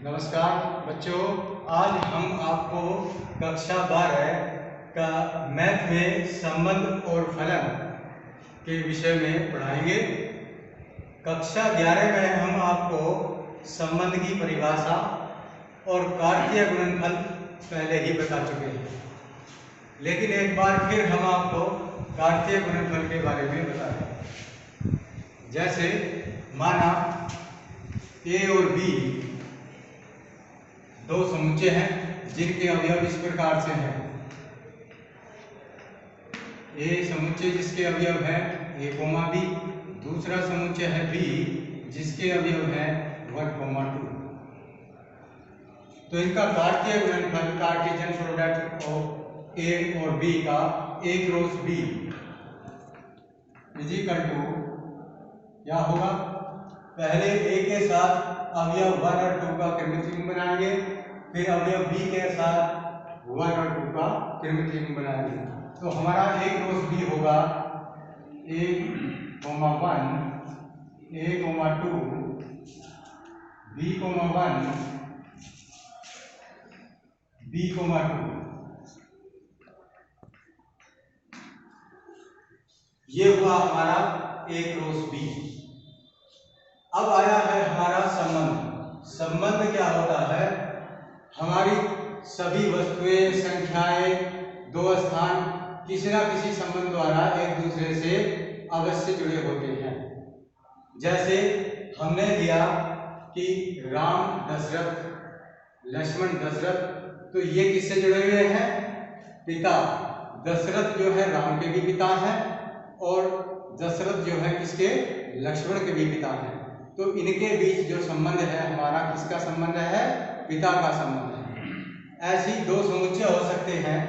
नमस्कार बच्चों, आज हम आपको कक्षा 12 का मैथ में संबंध और फलन के विषय में पढ़ाएंगे। कक्षा 11 में हम आपको संबंध की परिभाषा और कार्तीय गुणनफल पहले ही बता चुके हैं, लेकिन एक बार फिर हम आपको कार्तीय गुणनफल के बारे में बताएं। जैसे माना ए और बी दो समुच्चय हैं जिनके अवयव इस प्रकार से हैं। ए समुच्चय जिसके अवयव है ए कोमा बी, दूसरा समुच्चय है बी जिसके अवयव है 1, 2। तो इनका कार्तीय गुणनफल, कार्टेशियन प्रोडक्ट ऑफ ए और बी का A cross B is equal to क्या होगा। पहले ए के साथ अवयव 1 और 2 का कृमितिम बनाएंगे, फिर अवयव बी के साथ 1 और 2 का कृमितिम बनाएंगे। तो हमारा ए क्रॉस बी होगा ए, 1, ए, 2, बी, 1, बी, 2। ये हुआ हमारा ए क्रॉस बी। अब आया है हमारा संबंध। संबंध क्या होता है? हमारी सभी वस्तुएं, संख्याएं, दो स्थान किसी न किसी संबंध द्वारा एक दूसरे से अवश्य जुड़े होते हैं। जैसे हमने लिया कि राम दशरथ, लक्ष्मण दशरथ, तो ये किससे जुड़े हुए हैं? पिता। दशरथ जो है राम के भी पिता हैं और दशरथ जो है किसके? लक्ष्मण के भी पिता हैं। तो इनके बीच जो संबंध है हमारा किसका संबंध है? पिता का संबंध है। ऐसी दो समुच्चय हो सकते हैं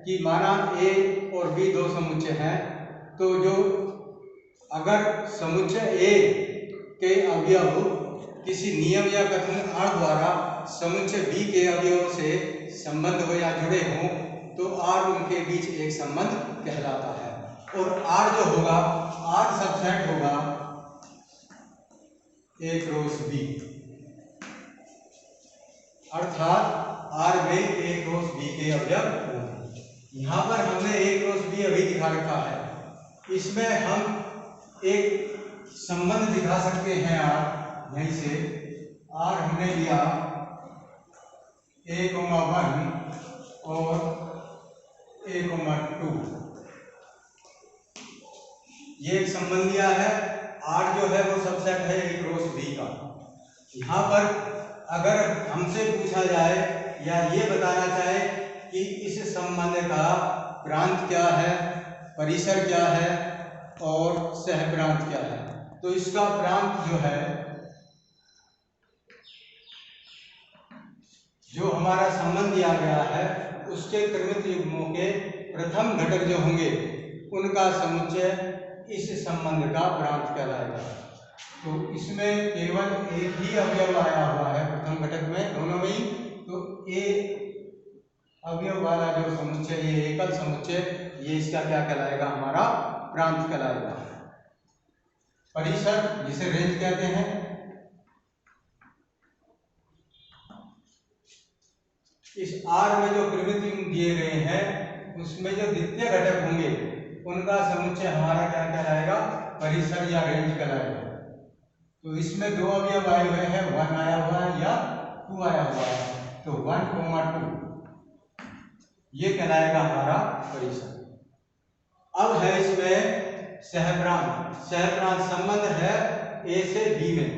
कि माना ए और बी दो समुच्चय हैं, तो जो अगर समुच्चय ए के अवयव किसी नियम या कथन आर द्वारा समुच्चय बी के अवयव से संबंध हो या जुड़े हों, तो आर उनके बीच एक संबंध कहलाता है। और आर जो होगा, आर सबसेट होगा ए क्रॉस बी, अर्थात आर में ए क्रॉस बी के अवयव होंगे। यहाँ पर हमने ए क्रॉस बी अभी दिखा रखा है। इसमें हम एक संबंध दिखा सकते हैं। आर यहीं से आर हमने लिया ए, 1 और ए, 2। ये एक संबंध दिया है। आर जो है वो सबसेट है ए क्रॉस बी का। यहाँ पर अगर हमसे पूछा जाए या ये बताना चाहे कि इस संबंध का प्रांत क्या है, परिसर क्या है और सहप्रांत क्या है, तो इसका प्रांत जो है, जो हमारा संबंध दिया गया है उसके क्रमित युग्मों के प्रथम घटक जो होंगे उनका समुच्चय इस संबंध का प्रांत कहलाएगा। तो इसमें केवल एक ही अवयव आया हुआ है प्रथम घटक में, दोनों में ही। तो ए अवयव वाला जो समुच्चय, ये एकल समुच्चय, ये इसका क्या कहलाएगा? हमारा प्रांत कहलाएगा। परिसर जिसे रेंज कहते हैं, इस आर में जो कृमितिम दिए गए हैं उसमें जो द्वितीय घटक होंगे उनका समुच्चय हमारा क्या कहलाएगा? परिसर या रेंज कहलाएगा। तो इसमें दो अवयव आए हुए हैं, 1 आया हुआ है या 2 आया हुआ है, तो 1, 2 ये कहलाएगा हमारा परिसर। अब है इसमें सहप्रांत। सहप्रांत संबंध है ए से बी में।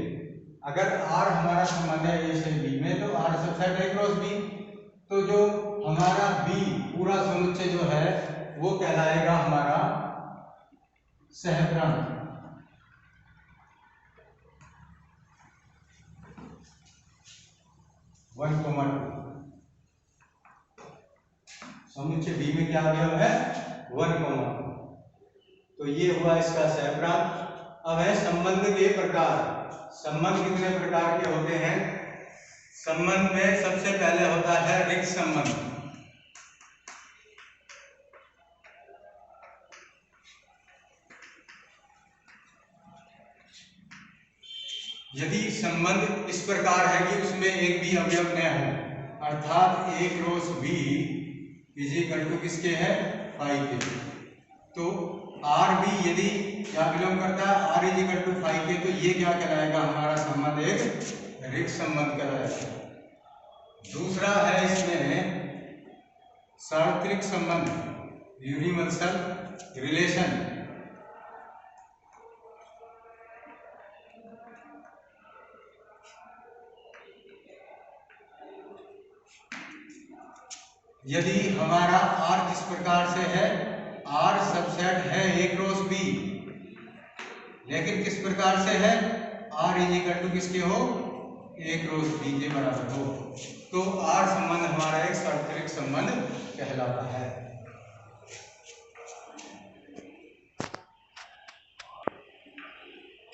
अगर आर हमारा संबंध है ए से बी में, तो आर सबसेट है क्रॉस बी। तो जो हमारा बी पूरा समुच्चय जो है वो कहलाएगा हमारा सहप्रांत। समुच्चय बी में क्या अवयव है? 1, 2। तो ये हुआ इसका सहप्रांत। अब है संबंध के प्रकार। संबंध कितने प्रकार के होते हैं? संबंध में सबसे पहले होता है रिक्त संबंध। यदि संबंध इस प्रकार है कि उसमें एक भी अवयव न हो, अर्थात A cross B is equal to किसके है, फाई के, तो आर बी यदि क्या बिलोंग करता है, R is equal to phi के, तो ये क्या कहलाएगा, हमारा संबंध एक ऋक संबंध कहलाएगा। दूसरा है इसमें सार्वत्रिक संबंध, यूनिवर्सल रिलेशन। यदि हमारा R किस प्रकार से है, R सबसेट है A क्रॉस B, लेकिन किस प्रकार से है, R इज इक्वल टू किसके हो, A क्रॉस B के बराबर हो, तो R संबंध हमारा एक सार्वत्रिक संबंध कहलाता है।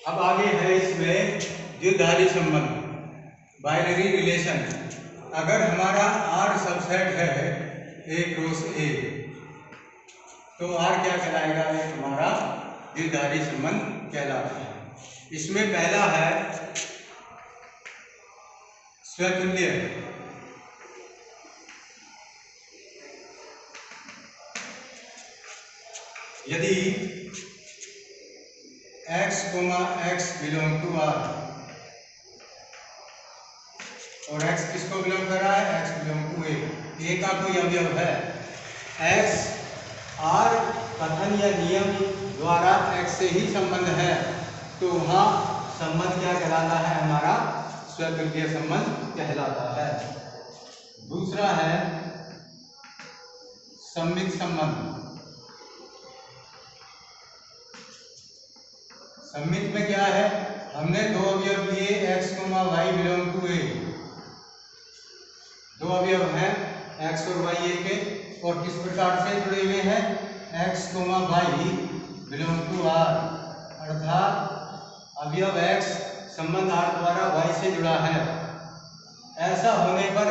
अब आगे है इसमें द्विधारी संबंध, बाइनरी रिलेशन। अगर हमारा R सबसेट है A क्रॉस A, तो R क्या कहलाएगा, एक हमारा द्विधारी संबंध कहलाता है। इसमें पहला है स्वतुल्य। यदि x, x belong to R और x किसको बिलोंग कर रहा है, x बिलोंग टू A का कोई अवयव है, x R कथन या नियम द्वारा x से ही संबंध है, तो वहाँ संबंध क्या कहलाता है, हमारा स्वतुल्य संबंध कहलाता है। दूसरा है सम्मित संबंध। सम्मित में क्या है, हमने दो अवयव लिए x, y belong to A, दो अवयव हैं x और y A के, और किस प्रकार से जुड़े हुए हैं, x, y belong to R, अर्थात अवयव x संबंध R द्वारा y से जुड़ा है। ऐसा होने पर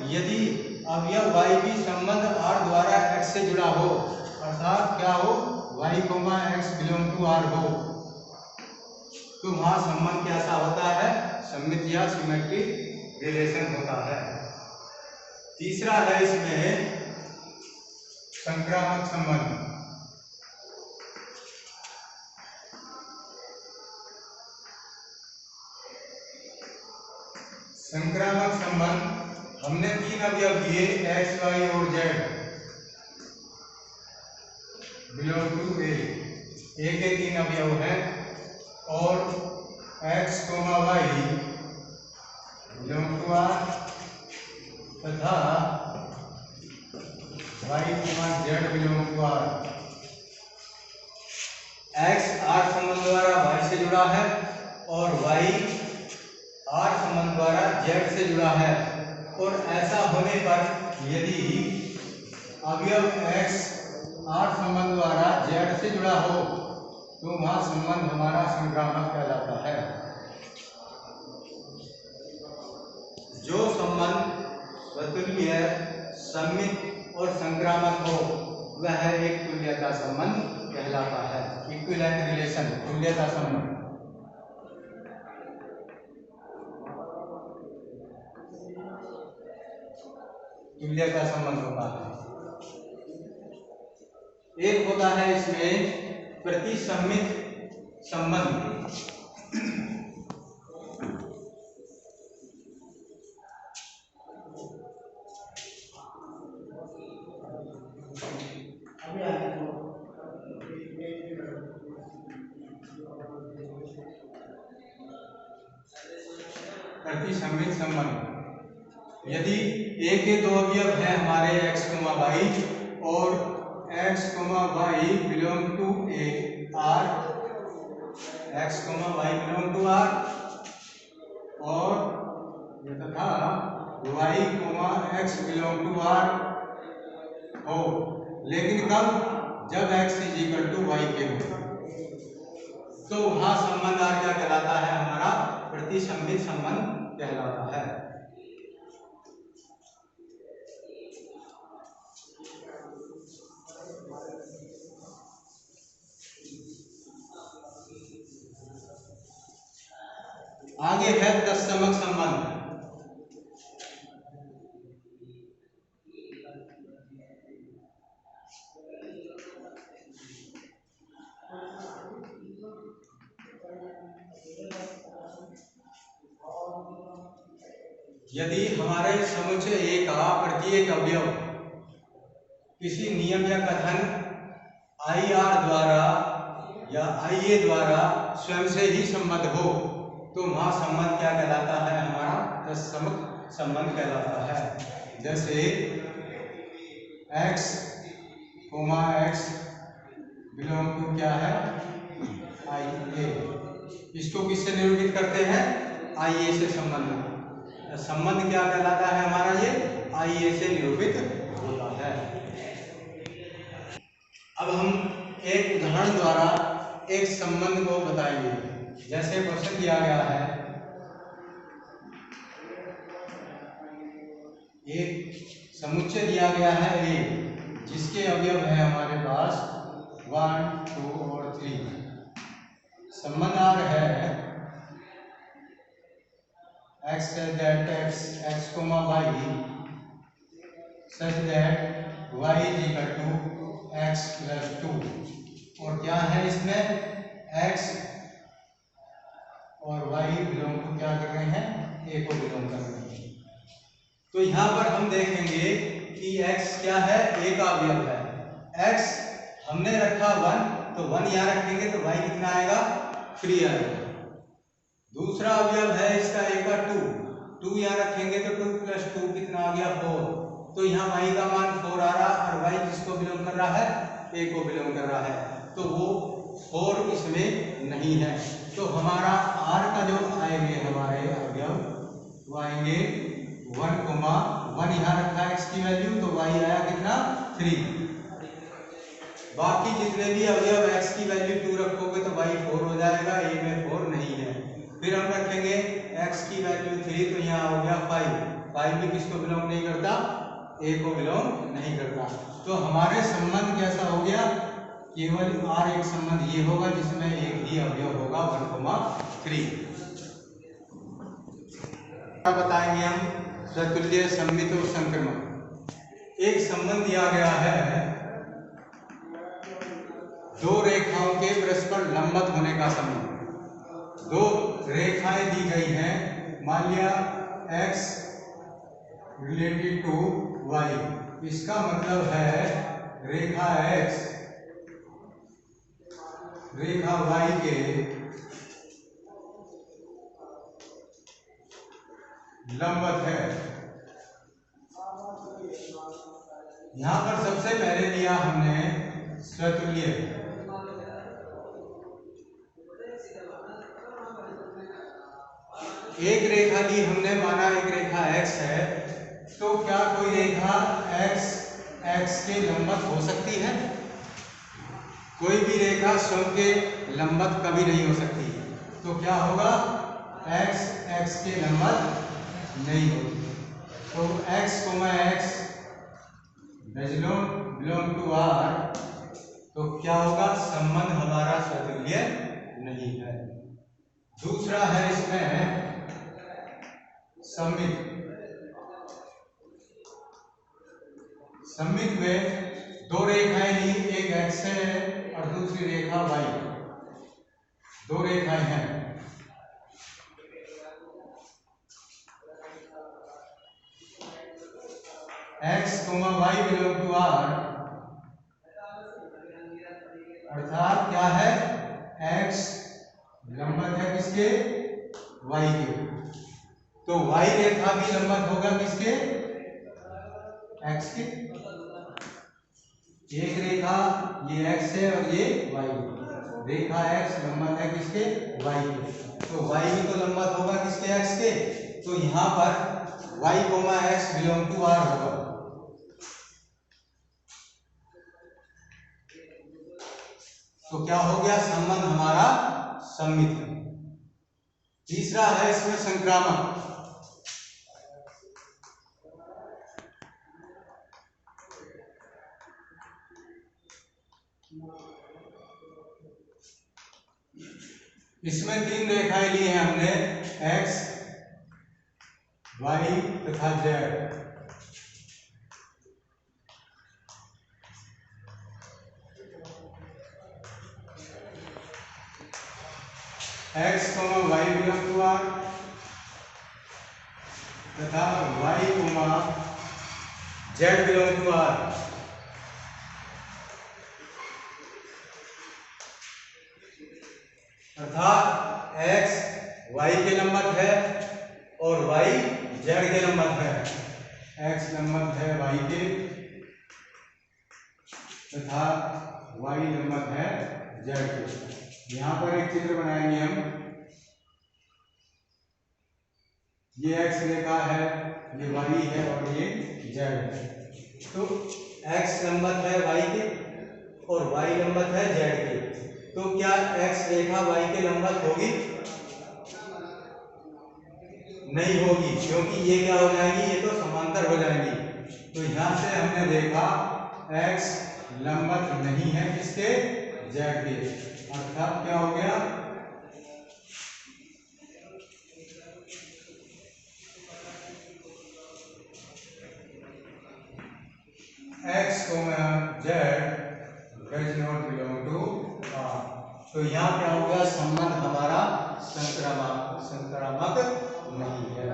यदि अवयव y भी संबंध R द्वारा x से जुड़ा हो, अर्थात क्या हो, y, x belong to R हो, तो वहां संबंध कैसा होता है, सम्मित या सिमेट्रिक रिलेशन होता है। तीसरा है इसमें संक्रामक संबंध। संक्रामक संबंध, हमने तीन अवयव लिए x, y और z belong to A, A के तीन अवयव हैं, और x, y belong to R तथा y, z belong to R। x R संबंध द्वारा y से जुड़ा है और y R संबंध द्वारा z से जुड़ा है, और ऐसा होने पर यदि अवयव x R संबंध द्वारा z से जुड़ा हो, तो वहां संबंध हमारा संक्रामक कहलाता है। जो संबंध स्वतुल्य, सम्मित और संक्रामक हो, वह एक तुल्यता संबंध कहलाता है, इक्विवेलेंट रिलेशन, तुल्यता संबंध। तुल्यता संबंध होता है। एक होता है इसमें प्रतिसम्मित संबंध। प्रतिसम्मित संबंध, यदि A के दो अवयव हैं हमारे x, y, और x, y belong to A R, x, y belong to R, और तथा y, x belong to R हो, लेकिन कब, जब x is equal to y के हो, तो वहां संबंध R क्या कहलाता है, हमारा प्रतिसम्मित संबंध कहलाता है। आगे है तत्समक संबंध। यदि हमारे समुच्चय ए का प्रत्येक अवयव किसी नियम या कथन आई आर द्वारा या आई ए द्वारा स्वयं से ही संबद्ध हो तो वहाँ संबंध क्या कहलाता है? हमारा तत्समक संबंध कहलाता है। जैसे x, x बिलोंग टू क्या है? आई ए। इसको किससे निरूपित करते हैं? आई ए से संबंध। संबंध क्या कहलाता है हमारा? ये आई ए से निरूपित होता है। अब हम एक उदाहरण द्वारा एक संबंध को बताएंगे। जैसे क्वेश्चन दिया गया है, एक समुच्चय दिया गया है ए, जिसके अवयव है हमारे पास 1, 2 और 3। संबंध आर है x such that x comma y such that y is equal to x plus 2। और क्या है इसमें? x और y बिलोंग टू क्या कर रहे हैं? a को बिलोंग कर रहे हैं। तो यहाँ पर हम देखेंगे कि x क्या है? a का अवयव है। x हमने रखा 1, तो 1 यहाँ रखेंगे तो y कितना आएगा? 3 आएगा। दूसरा अवयव है इसका a का 2 यहाँ रखेंगे तो 2 + 2 कितना आ गया? 4। तो यहाँ y का मान 4 आ रहा और y किसको बिलोंग कर रहा है? a को बिलोंग कर रहा है, तो वो 4 इसमें नहीं है। तो हमारा r का जो आएंगे हमारे अवयव वो आएंगे 1, यहाँ रखा है x की वैल्यू, तो y आया कितना? 3। बाकी जितने भी अवयव x की वैल्यू 2 रखोगे तो y 4 हो जाएगा, a में 4 नहीं है। फिर हम रखेंगे x की वैल्यू 3, तो यहाँ हो गया 5 भी किसको बिलोंग नहीं करता? a को बिलोंग नहीं करता। तो हमारे संबंध कैसा हो गया? केवल r एक संबंध ये होगा जिसमें एक ही अवयव होगा 1,3। बताएंगे हम सतुल्य, सममित और संक्रमण। एक संबंध दिया गया है, दो रेखाओं के परस्पर लंबवत होने का संबंध। दो रेखाएं दी गई हैं, मान लिया x रिलेटेड टू y। इसका मतलब है रेखा x रेखा y के लंबवत है। यहां पर सबसे पहले लिया हमने स्वतुल्य। एक रेखा ली हमने, माना एक रेखा x है, तो क्या कोई रेखा x के लंबवत हो सकती है? कोई भी रेखा स्वयं के लंबवत कभी नहीं हो सकती। तो क्या होगा? x के लंबवत नहीं होगी। तो x, बिलोंग टू r, तो क्या होगा? संबंध हमारा स्वतुल्य नहीं है। दूसरा है इसमें सममित। सममित में दो रेखाएं ली, एक x है और दूसरी रेखा y। दो रेखाएं हैं, x, y belong to r, अर्थात क्या है? x लंबवत है किसके? y के। तो y रेखा भी लंबवत होगा किसके? x के। एक रेखा ये x है और ये y। रेखा x लंबवत है किसके? y के। तो y भी तो लंबवत होगा किसके? x के। तो यहाँ पर y, x belong to r होगा। तो क्या हो गया? संबंध हमारा सममित है। तीसरा है इसमें संक्रामक। इसमें तीन रेखाएं ली हैं हमने, एक्स वाई तथा Z X Y belong to R तथा Y Z belong to R. अर्थात एक्स वाई के लंबवत है और वाई जेड के लंबवत है। एक्स लंबवत है वाई के तथा वाई लंबवत है जेड के। यहाँ पर एक चित्र बनाएंगे हम। ये एक्स रेखा है, ये वाई है और ये जेड है। तो एक्स लंबवत है वाई के और वाई लंबवत है जेड के। तो क्या एक्स रेखा वाई के लंबवत होगी? नहीं होगी, क्योंकि ये क्या हो जाएगी, ये तो समांतर हो जाएंगी। तो यहां से हमने देखा एक्स लंबवत नहीं है किसके? जेड के। अर्थात क्या हो गया, X Z does not belong to R. तो यहाँ क्या होगा, संबंध हमारा संक्रामक नहीं है।